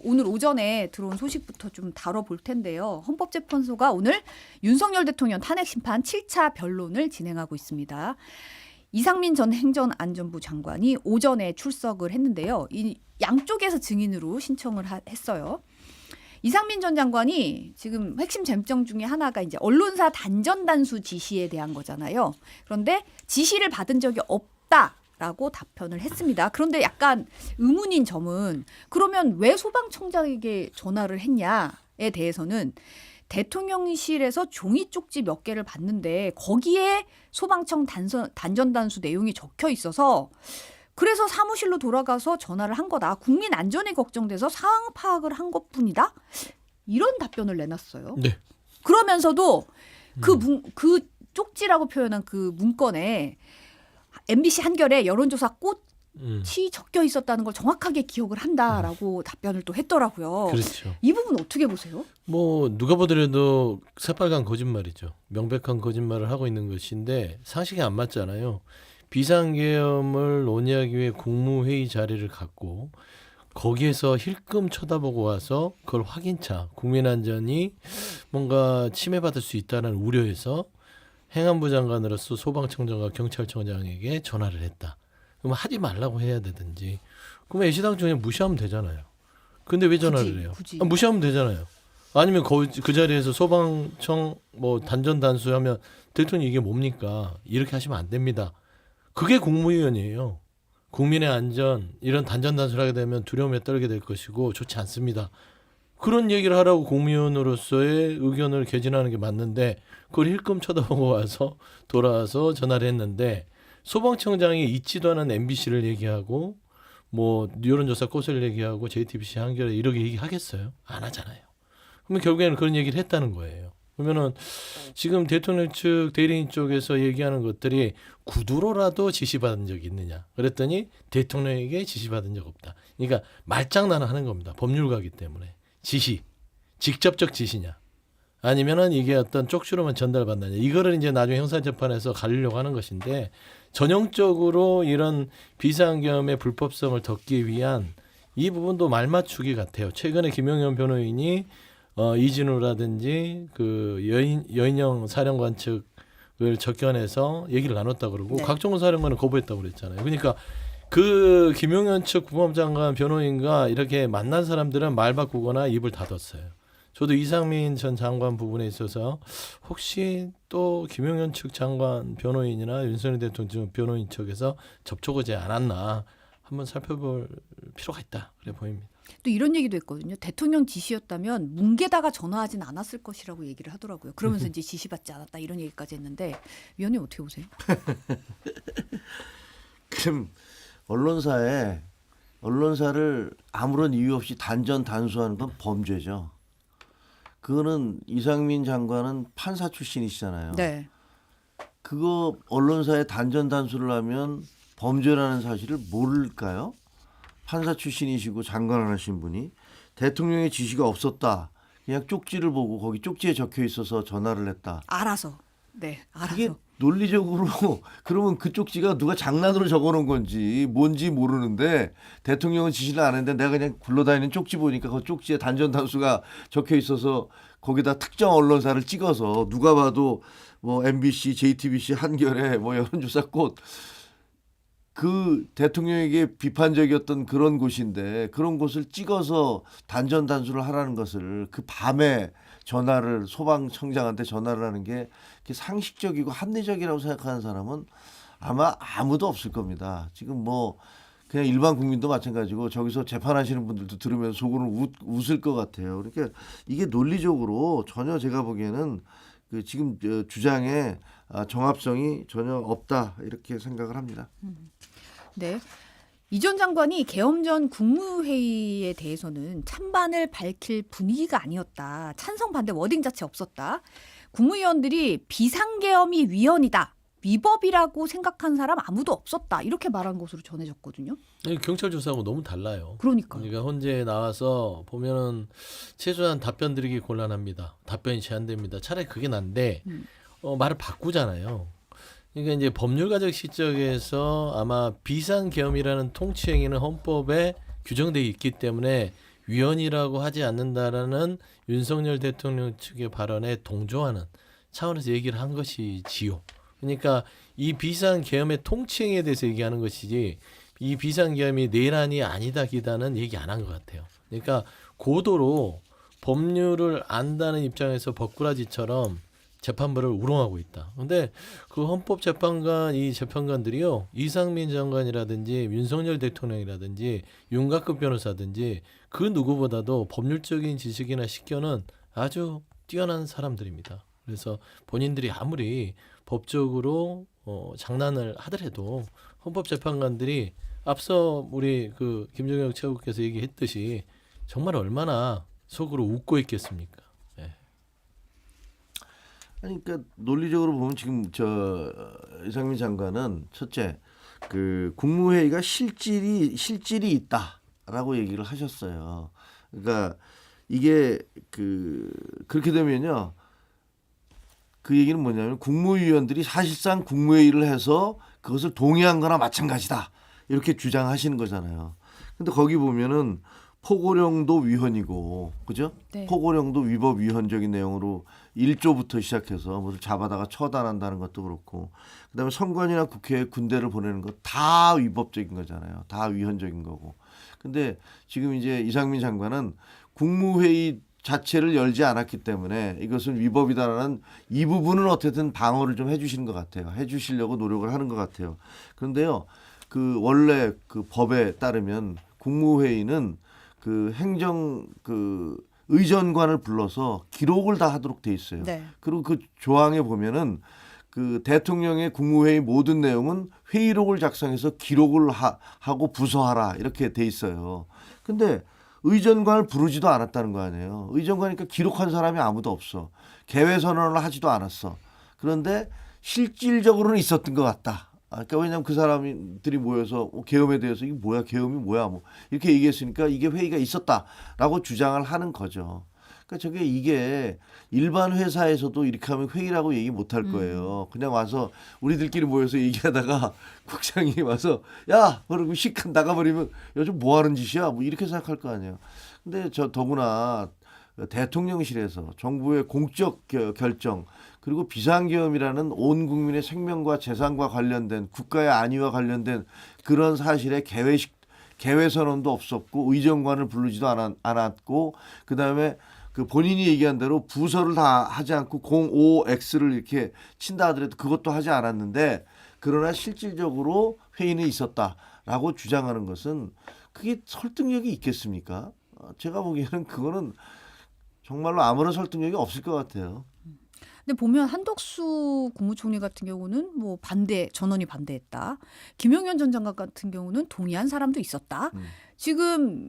오늘 오전에 들어온 소식부터 좀 다뤄볼 텐데요. 헌법재판소가 오늘 윤석열 대통령 탄핵심판 7차 변론을 진행하고 있습니다. 이상민 전 행정안전부 장관이 오전에 출석을 했는데요. 이 양쪽에서 증인으로 신청을 했어요. 이상민 전 장관이 지금 핵심 쟁점 중에 하나가 이제 언론사 단전 단수 지시에 대한 거잖아요. 그런데 지시를 받은 적이 없다라고 답변을 했습니다. 그런데 약간 의문인 점은 그러면 왜 소방청장에게 전화를 했냐에 대해서는 대통령실에서 종이 쪽지 몇 개를 받는데 거기에 소방청 단전 단수 내용이 적혀 있어서 그래서 사무실로 돌아가서 전화를 한 거다. 국민 안전이 걱정돼서 상황 파악을 한 것뿐이다. 이런 답변을 내놨어요. 네. 그러면서도 그 쪽지라고 표현한 그 문건에 MBC 한겨레 여론조사 꽃이 적혀 있었다는 걸 정확하게 기억을 한다라고 답변을 또 했더라고요. 그렇죠. 이 부분 어떻게 보세요? 뭐 누가 보더라도 새빨간 거짓말이죠. 명백한 거짓말을 하고 있는 것인데 상식이 안 맞잖아요. 비상계엄을 논의하기 위해 국무회의 자리를 갖고 거기에서 힐끔 쳐다보고 와서 그걸 확인차 국민안전이 뭔가 침해받을 수 있다는 우려에서 행안부 장관으로서 소방청장과 경찰청장에게 전화를 했다. 그럼 하지 말라고 해야 되든지 그러면 애시당 중에 무시하면 되잖아요. 근데 왜 전화를 해요? 굳이. 무시하면 되잖아요. 아니면 그 자리에서 소방청 뭐 단전 단수하면 대통령 이게 뭡니까? 이렇게 하시면 안 됩니다. 그게 국무위원이에요. 국민의 안전 이런 단전 단수를 하게 되면 두려움에 떨게 될 것이고 좋지 않습니다. 그런 얘기를 하라고 국무위원으로서의 의견을 개진하는 게 맞는데 그걸 힐끔 쳐다보고 와서 돌아와서 전화를 했는데 소방청장이 있지도 않은 MBC를 얘기하고 뭐 여론조사 꽃을 얘기하고 JTBC 한겨레 이렇게 얘기하겠어요? 안 하잖아요. 그러면 결국에는 그런 얘기를 했다는 거예요. 그러면은 지금 대통령 측 대리인 쪽에서 얘기하는 것들이 구두로라도 지시받은 적이 있느냐? 그랬더니 대통령에게 지시받은 적 없다. 그러니까 말장난을 하는 겁니다. 법률가이기 때문에. 지시, 직접적 지시냐? 아니면은 이게 어떤 쪽지로만 전달받느냐? 이거를 이제 나중에 형사재판에서 가리려고 하는 것인데 전형적으로 이런 비상계엄의 불법성을 덮기 위한 이 부분도 말맞추기 같아요. 최근에 김용현 변호인이 이진우라든지 그 여인영 사령관 측을 접견해서 얘기를 나눴다 그러고 네. 곽종훈 사령관은 거부했다고 그랬잖아요. 그러니까 그 김용현 측 국방장관 변호인과 이렇게 만난 사람들은 말 바꾸거나 입을 닫았어요. 저도 이상민 전 장관 부분에 있어서 혹시 또 김용현 측 장관 변호인이나 윤석열 대통령 변호인 측에서 접촉하지 않았나 한번 살펴볼 필요가 있다 그래 보입니다. 또 이런 얘기도 했거든요. 대통령 지시였다면 뭉개다가 전화하진 않았을 것이라고 얘기를 하더라고요. 그러면서 이제 지시받지 않았다 이런 얘기까지 했는데 위원님 어떻게 보세요? 그럼 언론사를 아무런 이유 없이 단전 단수하는 건 범죄죠. 그거는 이상민 장관은 판사 출신이시잖아요. 네. 그거 언론사에 단전 단수를 하면 범죄라는 사실을 모를까요? 판사 출신이시고 장관을 하신 분이 대통령의 지시가 없었다. 그냥 쪽지를 보고 거기 쪽지에 적혀 있어서 전화를 했다. 알아서. 네. 알아서. 그게 논리적으로 그러면 그 쪽지가 누가 장난으로 적어놓은 건지 뭔지 모르는데 대통령은 지시를 안 했는데 내가 그냥 굴러다니는 쪽지 보니까 그 쪽지에 단전 단수가 적혀 있어서 거기다 특정 언론사를 찍어서 누가 봐도 뭐 MBC, JTBC, 한겨레, 뭐 여론조사 꽃 그 대통령에게 비판적이었던 그런 곳인데 그런 곳을 찍어서 단전 단수를 하라는 것을 그 밤에 전화를 소방청장한테 전화를 하는 게 상식적이고 합리적이라고 생각하는 사람은 아마 아무도 없을 겁니다. 지금 뭐 그냥 일반 국민도 마찬가지고 저기서 재판하시는 분들도 들으면 속으로 웃을 것 같아요. 그러니까 이게 논리적으로 전혀 제가 보기에는 그 지금 주장에 정합성이 전혀 없다 이렇게 생각을 합니다. 네. 이 전 장관이 계엄 전 국무회의에 대해서는 찬반을 밝힐 분위기가 아니었다. 찬성 반대 워딩 자체 없었다. 국무위원들이 비상계엄이 위헌이다. 위법이라고 생각한 사람 아무도 없었다. 이렇게 말한 것으로 전해졌거든요. 경찰 조사하고 너무 달라요. 그러니까요. 그러니까 헌재에 나와서 보면은 최소한 답변 드리기 곤란합니다. 답변이 제한됩니다. 차라리 그게 난데 말을 바꾸잖아요. 그러니까 이제 법률가적 시적에서 아마 비상계엄이라는 통치 행위는 헌법에 규정되어 있기 때문에 위헌이라고 하지 않는다라는 윤석열 대통령 측의 발언에 동조하는 차원에서 얘기를 한 것이지요. 그러니까 이 비상계엄의 통칭에 대해서 얘기하는 것이지 이 비상계엄이 내란이 아니다 기다는 얘기 안 한 것 같아요. 그러니까 고도로 법률을 안다는 입장에서 법꾸라지처럼 재판부를 우롱하고 있다. 근데 그 헌법재판관 이 재판관들이요, 이상민 장관이라든지 윤석열 대통령이라든지 윤곽급 변호사든지 그 누구보다도 법률적인 지식이나 식견은 아주 뛰어난 사람들입니다. 그래서 본인들이 아무리 법적으로 장난을 하더라도 헌법재판관들이 앞서 우리 그 김종혁 최고께서 얘기했듯이 정말 얼마나 속으로 웃고 있겠습니까? 예. 아니, 그러니까 논리적으로 보면 지금 저 이상민 장관은 첫째 그 국무회의가 실질이 있다라고 얘기를 하셨어요. 그러니까 이게 그렇게 되면요, 그 얘기는 뭐냐면 국무위원들이 사실상 국무회의를 해서 그것을 동의한 거나 마찬가지다 이렇게 주장하시는 거잖아요. 근데 거기 보면은 포고령도 위헌이고, 그죠? 네. 포고령도 위법 위헌적인 내용으로 1조부터 시작해서 뭐를 잡아다가 처단한다는 것도 그렇고, 그다음에 선관위나 국회에 군대를 보내는 거 다 위법적인 거잖아요. 다 위헌적인 거고. 근데 지금 이제 이상민 장관은 국무회의 자체를 열지 않았기 때문에 이것은 위법이다라는 이 부분은 어쨌든 방어를 좀 해주시는 것 같아요. 해주시려고 노력을 하는 것 같아요. 그런데요, 그 원래 그 법에 따르면 국무회의는 그 행정 그 의전관을 불러서 기록을 다 하도록 돼 있어요. 네. 그리고 그 조항에 보면은 그 대통령의 국무회의 모든 내용은 회의록을 작성해서 기록을 하고 부서하라 이렇게 돼 있어요. 근데 의전관을 부르지도 않았다는 거 아니에요. 의전관이니까 기록한 사람이 아무도 없어. 개회 선언을 하지도 않았어. 그런데 실질적으로는 있었던 것 같다. 그러니까 왜냐하면 그 사람들이 모여서 계엄에 대해서 이게 뭐야, 계엄이 뭐야, 뭐 이렇게 얘기했으니까 이게 회의가 있었다라고 주장을 하는 거죠. 그러니까 이게 일반 회사에서도 이렇게 하면 회의라고 얘기 못 할 거예요. 그냥 와서 우리들끼리 모여서 얘기하다가 국장이 와서 야, 그러고 씩 나가버리면 요즘 뭐 하는 짓이야, 뭐 이렇게 생각할 거 아니에요. 근데 더구나 대통령실에서 정부의 공적 결정 그리고 비상계엄이라는 온 국민의 생명과 재산과 관련된 국가의 안위와 관련된 그런 사실에 개회 선언도 없었고 의정관을 부르지도 않았고, 그다음에 그 본인이 얘기한 대로 부서를 다 하지 않고 05X를 이렇게 친다 하더라도 그것도 하지 않았는데, 그러나 실질적으로 회의는 있었다라고 주장하는 것은 그게 설득력이 있겠습니까? 제가 보기에는 그거는 정말로 아무런 설득력이 없을 것 같아요. 근데 보면 한덕수 국무총리 같은 경우는 뭐 전원이 반대했다. 김용현 전 장관 같은 경우는 동의한 사람도 있었다. 지금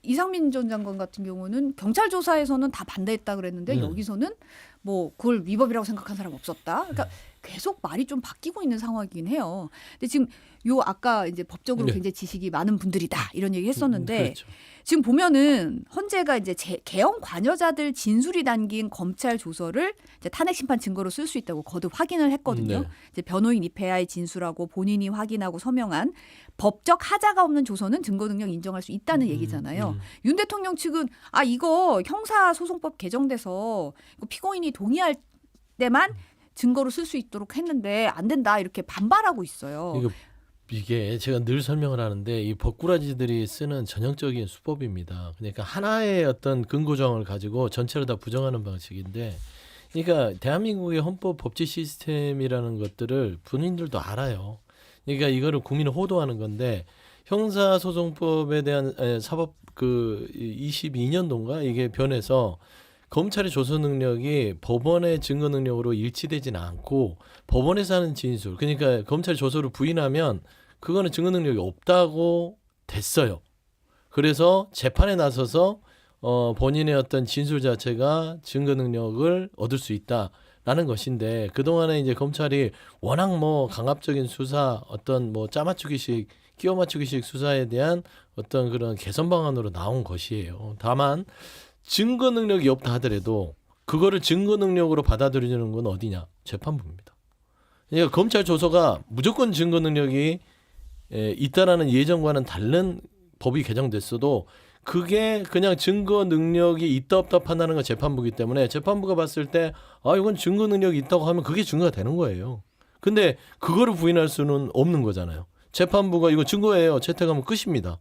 이상민 전 장관 같은 경우는 경찰 조사에서는 다 반대했다 그랬는데 여기서는 뭐 그걸 위법이라고 생각한 사람 없었다. 그러니까 계속 말이 좀 바뀌고 있는 상황이긴 해요. 근데 지금 아까 이제 법적으로 네. 굉장히 지식이 많은 분들이다 이런 얘기 했었는데 그렇죠. 지금 보면은 헌재가 이제 계엄 관여자들 진술이 담긴 검찰 조서를 이제 탄핵 심판 증거로 쓸 수 있다고 거듭 확인을 했거든요. 네. 이제 변호인 이페아의 진술하고 본인이 확인하고 서명한 법적 하자가 없는 조서는 증거 능력 인정할 수 있다는 얘기잖아요. 윤 대통령 측은 이거 형사소송법 개정돼서 이거 피고인이 동의할 때만 증거로 쓸 수 있도록 했는데 안 된다 이렇게 반발하고 있어요. 이게 제가 늘 설명을 하는데 이 법꾸라지들이 쓰는 전형적인 수법입니다. 그러니까 하나의 어떤 근거 조항을 가지고 전체를 다 부정하는 방식인데, 그러니까 대한민국의 헌법 법치 시스템이라는 것들을 본인들도 알아요. 그러니까 이거를 국민을 호도하는 건데, 형사소송법에 대한 사법 22년도인가 이게 변해서 검찰의 조서 능력이 법원의 증거 능력으로 일치되지는 않고 법원에서 하는 진술, 그러니까 검찰 조서를 부인하면 그거는 증거 능력이 없다고 됐어요. 그래서 재판에 나서서 본인의 어떤 진술 자체가 증거 능력을 얻을 수 있다라는 것인데, 그동안에 이제 검찰이 워낙 뭐 강압적인 수사, 어떤 뭐 짜맞추기식, 끼워 맞추기식 수사에 대한 어떤 그런 개선 방안으로 나온 것이에요. 다만 증거 능력이 없다 하더라도 그거를 증거 능력으로 받아들이는 건 어디냐? 재판부입니다. 그러니까 검찰 조서가 무조건 증거 능력이 있다라는 예전과는 다른 법이 개정됐어도 그게 그냥 증거 능력이 있다 없다 판단하는 건 재판부기 때문에 재판부가 봤을 때 이건 증거 능력이 있다고 하면 그게 증거가 되는 거예요. 근데 그거를 부인할 수는 없는 거잖아요. 재판부가 이거 증거예요. 채택하면 끝입니다.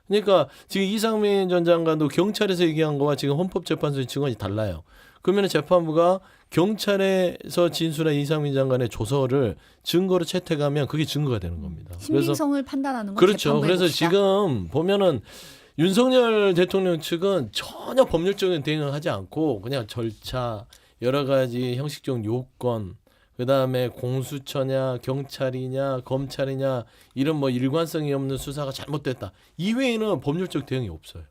그러니까 지금 이상민 전 장관도 경찰에서 얘기한 거와 지금 헌법재판소의 증언이 달라요. 그러면 재판부가 경찰에서 진술한 이상민 장관의 조서를 증거로 채택하면 그게 증거가 되는 겁니다. 신빙성을 판단하는 건 그렇죠. 재판부의 그래서 몫이다. 지금 보면은 윤석열 대통령 측은 전혀 법률적인 대응을 하지 않고 그냥 절차, 여러 가지 형식적 요건, 그다음에 공수처냐, 경찰이냐, 검찰이냐 이런 뭐 일관성이 없는 수사가 잘못됐다. 이외에는 법률적 대응이 없어요.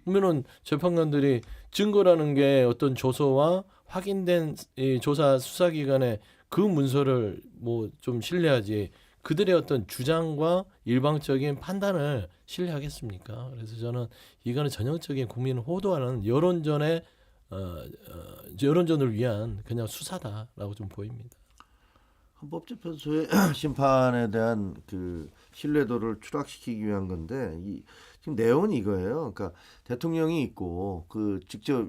그러면은 재판관들이 증거라는 게 어떤 조서와 확인된 이 조사 수사기관의 그 문서를 뭐 좀 신뢰하지 그들의 어떤 주장과 일방적인 판단을 신뢰하겠습니까? 그래서 저는 이거는 전형적인 국민을 호도하는 여론전을 위한 그냥 수사다라고 좀 보입니다. 헌법재판소의 심판에 대한 그 신뢰도를 추락시키기 위한 건데 지금 내용은 이거예요. 그러니까 대통령이 있고 그 직접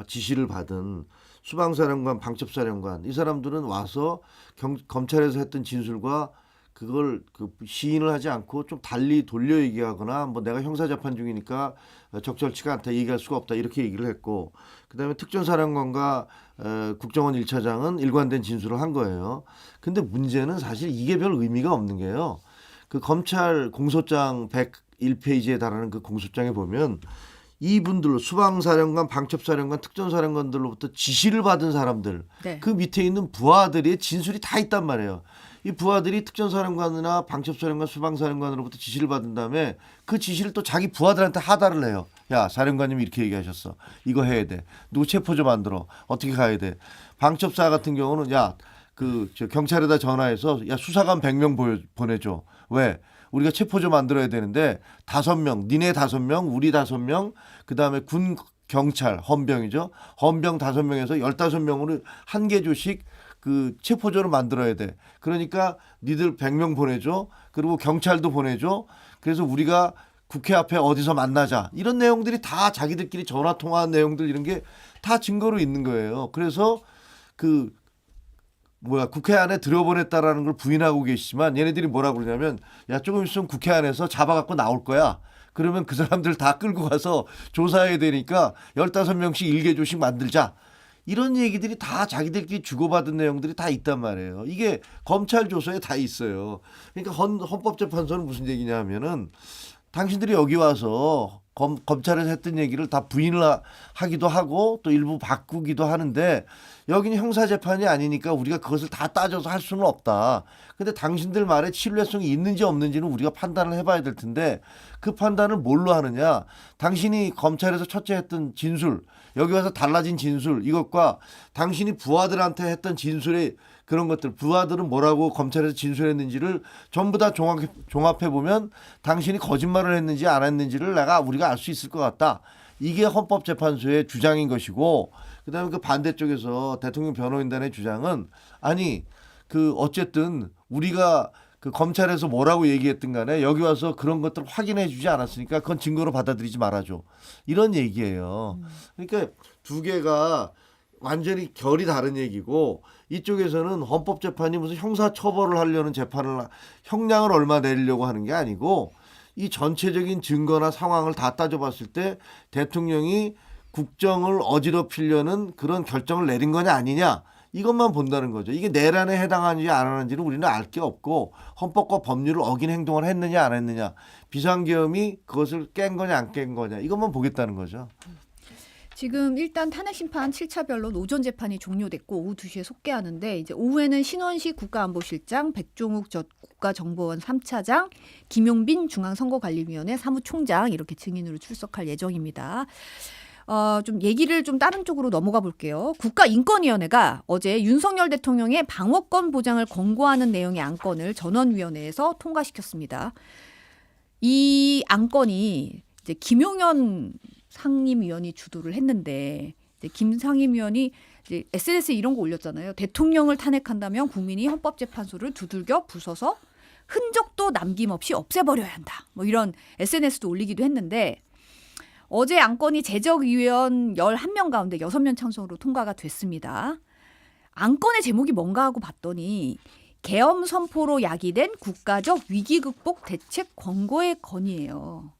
지시를 받은 수방사령관, 방첩사령관 이 사람들은 와서 검찰에서 했던 진술과 그걸 시인을 하지 않고 좀 달리 돌려 얘기하거나 뭐 내가 형사재판 중이니까 적절치가 않다 얘기할 수가 없다 이렇게 얘기를 했고 그다음에 특전사령관과 국정원 1차장은 일관된 진술을 한 거예요. 근데 문제는 사실 이게 별 의미가 없는 게요. 그 검찰 공소장 101페이지에 달하는 그 공소장에 보면 이분들 수방사령관, 방첩사령관, 특전사령관들로부터 지시를 받은 사람들 네. 그 밑에 있는 부하들의 진술이 다 있단 말이에요. 이 부하들이 특전사령관이나 방첩사령관, 수방사령관으로부터 지시를 받은 다음에 그 지시를 또 자기 부하들한테 하달을 해요. 야 사령관님이 이렇게 얘기하셨어. 이거 해야 돼. 누구 체포조 만들어. 어떻게 가야 돼. 방첩사 같은 경우는 저 경찰에다 전화해서 야 수사관 100명 보내줘. 왜? 우리가 체포조 만들어야 되는데 5명, 니네 5명, 우리 5명, 그다음에 군 경찰 헌병이죠. 헌병 5명에서 15명으로 한 개 조씩 그 체포조를 만들어야 돼. 그러니까 니들 100명 보내줘. 그리고 경찰도 보내줘. 그래서 우리가 국회 앞에 어디서 만나자. 이런 내용들이 다 자기들끼리 전화 통화한 내용들 이런 게 다 증거로 있는 거예요. 그래서 국회 안에 들여보냈다라는 걸 부인하고 계시지만 얘네들이 뭐라고 그러냐면 야 조금 있으면 국회 안에서 잡아갖고 나올 거야. 그러면 그 사람들 다 끌고 가서 조사해야 되니까 15명씩 일개조씩 만들자. 이런 얘기들이 다 자기들끼리 주고받은 내용들이 다 있단 말이에요. 이게 검찰 조서에 다 있어요. 그러니까 헌법재판소는 무슨 얘기냐 하면은 당신들이 여기 와서 검찰에서 했던 얘기를 다 부인을 하기도 하고 또 일부 바꾸기도 하는데 여기는 형사재판이 아니니까 우리가 그것을 다 따져서 할 수는 없다. 근데 당신들 말에 신뢰성이 있는지 없는지는 우리가 판단을 해봐야 될 텐데 그 판단을 뭘로 하느냐. 당신이 검찰에서 첫째 했던 진술 여기 와서 달라진 진술 이것과 당신이 부하들한테 했던 진술의 그런 것들 부하들은 뭐라고 검찰에서 진술했는지를 전부 다 종합해 보면 당신이 거짓말을 했는지 안 했는지를 우리가 알 수 있을 것 같다. 이게 헌법재판소의 주장인 것이고 그다음에 그 반대쪽에서 대통령 변호인단의 주장은 아니 어쨌든 우리가 그 검찰에서 뭐라고 얘기했든 간에 여기 와서 그런 것들을 확인해 주지 않았으니까 그건 증거로 받아들이지 말아줘. 이런 얘기예요. 그러니까 두 개가 완전히 결이 다른 얘기고 이쪽에서는 헌법재판이 무슨 형사처벌을 하려는 재판을 형량을 얼마 내리려고 하는 게 아니고 이 전체적인 증거나 상황을 다 따져봤을 때 대통령이 국정을 어지럽히려는 그런 결정을 내린 거냐 아니냐 이것만 본다는 거죠. 이게 내란에 해당하는지 안 하는지는 우리는 알 게 없고 헌법과 법률을 어긴 행동을 했느냐 안 했느냐 비상계엄이 그것을 깬 거냐 안 깬 거냐 이것만 보겠다는 거죠. 지금 일단 탄핵 심판 7차 변론 오전 재판이 종료됐고 오후 2시에 속개하는데 이제 오후에는 신원식 국가안보실장, 백종욱 전 국가정보원 3차장, 김용빈 중앙선거관리위원회 사무총장 이렇게 증인으로 출석할 예정입니다. 좀 얘기를 좀 다른 쪽으로 넘어가 볼게요. 국가인권위원회가 어제 윤석열 대통령의 방어권 보장을 권고하는 내용의 안건을 전원위원회에서 통과시켰습니다. 이 안건이 이제 김용현 상임위원이 주도를 했는데 이제 김 상임위원이 이제 SNS에 이런 거 올렸잖아요. 대통령을 탄핵한다면 국민이 헌법재판소를 두들겨 부숴서 흔적도 남김없이 없애버려야 한다. 뭐 이런 SNS도 올리기도 했는데 어제 안건이 제적위원 11명 가운데 6명 찬성으로 통과가 됐습니다. 안건의 제목이 뭔가 하고 봤더니 계엄 선포로 야기된 국가적 위기 극복 대책 권고의 건이에요.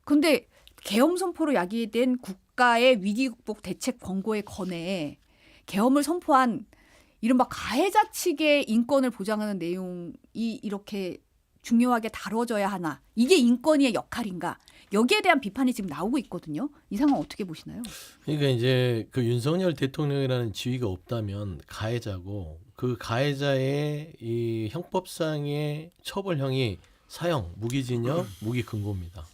근데 계엄 선포로 야기된 국가의 위기 극복 대책 권고의 건에 계엄을 선포한 이른바 가해자 측의 인권을 보장하는 내용이 이렇게 중요하게 다뤄져야 하나? 이게 인권위의 역할인가? 여기에 대한 비판이 지금 나오고 있거든요. 이 상황 어떻게 보시나요? 그러니까 이제 그 윤석열 대통령이라는 지위가 없다면 가해자고 그 가해자의 이 형법상의 처벌형이 사형, 무기징역, 무기금고입니다.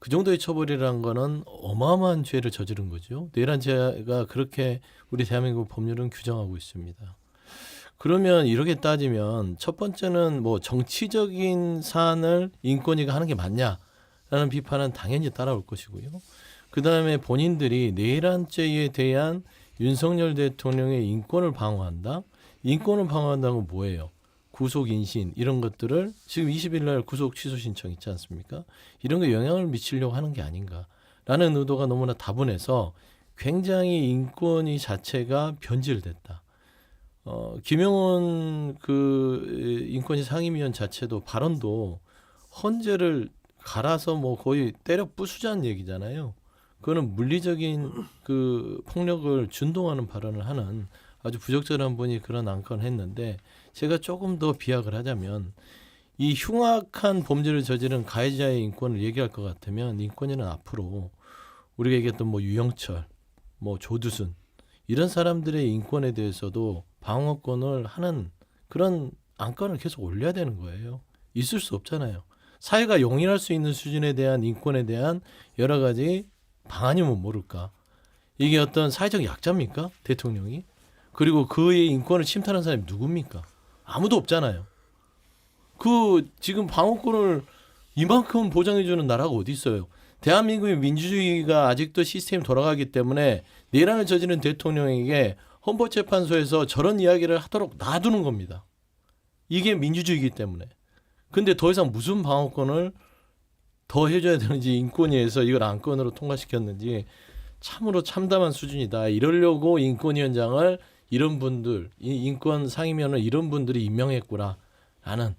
그 정도의 처벌이라는 거는 어마어마한 죄를 저지른 거죠. 내란 죄가 그렇게 우리 대한민국 법률은 규정하고 있습니다. 그러면 이렇게 따지면 첫 번째는 뭐 정치적인 사안을 인권위가 하는 게 맞냐라는 비판은 당연히 따라올 것이고요. 그다음에 본인들이 내란죄에 대한 윤석열 대통령의 인권을 방어한다. 인권을 방어한다는 건 뭐예요? 구속 인신 이런 것들을 지금 20일 날 구속 취소 신청 있지 않습니까? 이런 게 영향을 미치려고 하는 게 아닌가라는 의도가 너무나 다분해서 굉장히 인권위 자체가 변질됐다. 김영원 그 인권위 상임위원 자체도 발언도 헌재를 갈아서 뭐 거의 때려 부수자는 얘기잖아요. 그거는 물리적인 그 폭력을 준동하는 발언을 하는 아주 부적절한 분이 그런 안건을 했는데 제가 조금 더 비약을 하자면 이 흉악한 범죄를 저지른 가해자의 인권을 얘기할 것 같으면 인권위는 앞으로 우리가 얘기했던 뭐 유영철, 뭐 조두순 이런 사람들의 인권에 대해서도 방어권을 하는 그런 안건을 계속 올려야 되는 거예요. 있을 수 없잖아요. 사회가 용인할 수 있는 수준에 대한 인권에 대한 여러 가지 방안이면 모를까. 이게 어떤 사회적 약자입니까? 대통령이? 그리고 그의 인권을 침탈한 사람이 누굽니까? 아무도 없잖아요. 그 지금 방어권을 이만큼 보장해주는 나라가 어디 있어요? 대한민국의 민주주의가 아직도 시스템이 돌아가기 때문에 내란을 저지른 대통령에게 헌법재판소에서 저런 이야기를 하도록 놔두는 겁니다. 이게 민주주의이기 때문에. 근데 더 이상 무슨 방어권을 더 해줘야 되는지 인권위에서 이걸 안건으로 통과시켰는지 참으로 참담한 수준이다. 이러려고 인권위원장을 이런 분들, 인권 상임위원을 이런 분들이 임명했구나라는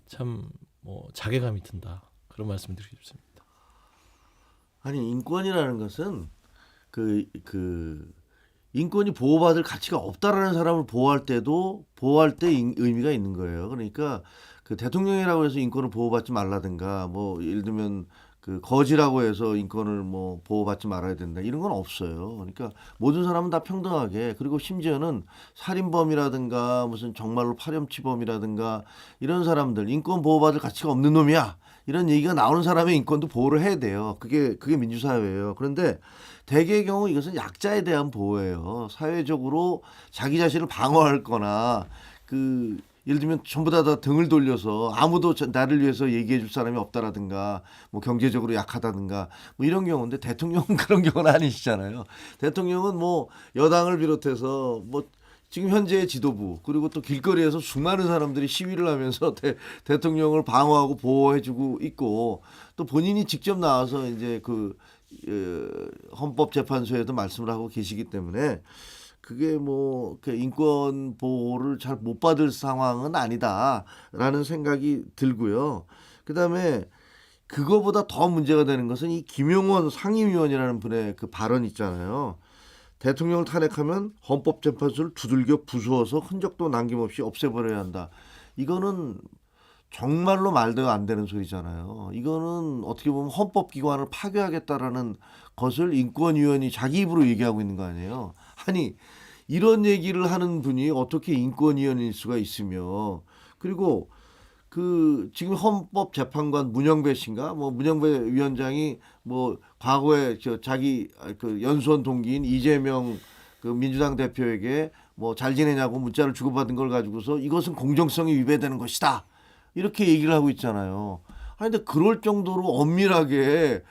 참 뭐 자괴감이 든다. 그런 말씀드리고 싶습니다. 아니 인권이라는 것은 인권이 보호받을 가치가 없다라는 사람을 보호할 때 의미가 있는 거예요. 그러니까 그 대통령이라고 해서 인권을 보호받지 말라든가 뭐 예를 들면 그 거지라고 해서 인권을 뭐 보호받지 말아야 된다 이런 건 없어요. 그러니까 모든 사람은 다 평등하게 그리고 심지어는 살인범이라든가 무슨 정말로 파렴치범이라든가 이런 사람들 인권 보호받을 가치가 없는 놈이야 이런 얘기가 나오는 사람의 인권도 보호를 해야 돼요. 그게 민주사회예요. 그런데 대개의 경우 이것은 약자에 대한 보호예요. 사회적으로 자기 자신을 방어할 거나 예를 들면 전부 다 등을 돌려서 아무도 나를 위해서 얘기해 줄 사람이 없다라든가 뭐 경제적으로 약하다든가 뭐 이런 경우인데 대통령은 그런 경우는 아니시잖아요. 대통령은 뭐 여당을 비롯해서 뭐 지금 현재의 지도부 그리고 또 길거리에서 수많은 사람들이 시위를 하면서 대통령을 방어하고 보호해주고 있고 또 본인이 직접 나와서 이제 헌법재판소에도 말씀을 하고 계시기 때문에 그게 뭐 인권 보호를 잘 못 받을 상황은 아니다라는 생각이 들고요. 그다음에 그거보다 더 문제가 되는 것은 이 김용원 상임위원이라는 분의 그 발언 있잖아요. 대통령을 탄핵하면 헌법재판소를 두들겨 부수어서 흔적도 남김없이 없애버려야 한다. 이거는 정말로 말도 안 되는 소리잖아요. 이거는 어떻게 보면 헌법기관을 파괴하겠다라는 것을 인권위원이 자기 입으로 얘기하고 있는 거 아니에요. 아니 이런 얘기를 하는 분이 어떻게 인권위원일 수가 있으며 그리고 지금 헌법재판관 문영배 씨인가 뭐 문영배 위원장이 뭐 과거에 자기 연수원 동기인 이재명 민주당 대표에게 뭐 잘 지내냐고 문자를 주고받은 걸 가지고서 이것은 공정성이 위배되는 것이다 이렇게 얘기를 하고 있잖아요. 아니 근데 그럴 정도로 엄밀하게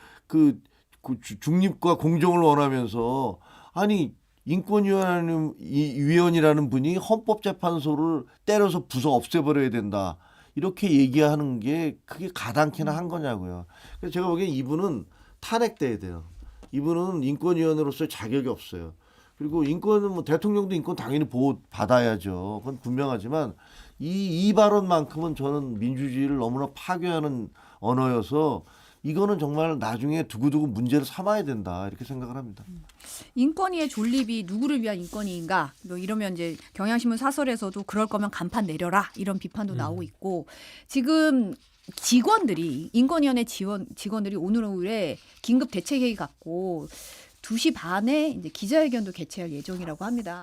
중립과 공정을 원하면서 아니 인권위원이라는 분이 헌법재판소를 때려서 부숴 없애버려야 된다. 이렇게 얘기하는 게 그게 가당키나 한 거냐고요. 그래서 제가 보기엔 이분은 탄핵돼야 돼요. 이분은 인권위원으로서의 자격이 없어요. 그리고 인권은 뭐 대통령도 인권 당연히 보호 받아야죠. 그건 분명하지만 이 발언만큼은 저는 민주주의를 너무나 파괴하는 언어여서 이거는 정말 나중에 두고두고 문제를 삼아야 된다 이렇게 생각을 합니다. 인권위의 존립이 누구를 위한 인권위인가? 뭐 이러면 이제 경향신문 사설에서도 그럴 거면 간판 내려라 이런 비판도 나오고 있고 지금 직원들이 인권위원회 직원들이 오늘 오후에 긴급 대책회의 갖고 2시 반에 이제 기자회견도 개최할 예정이라고 합니다.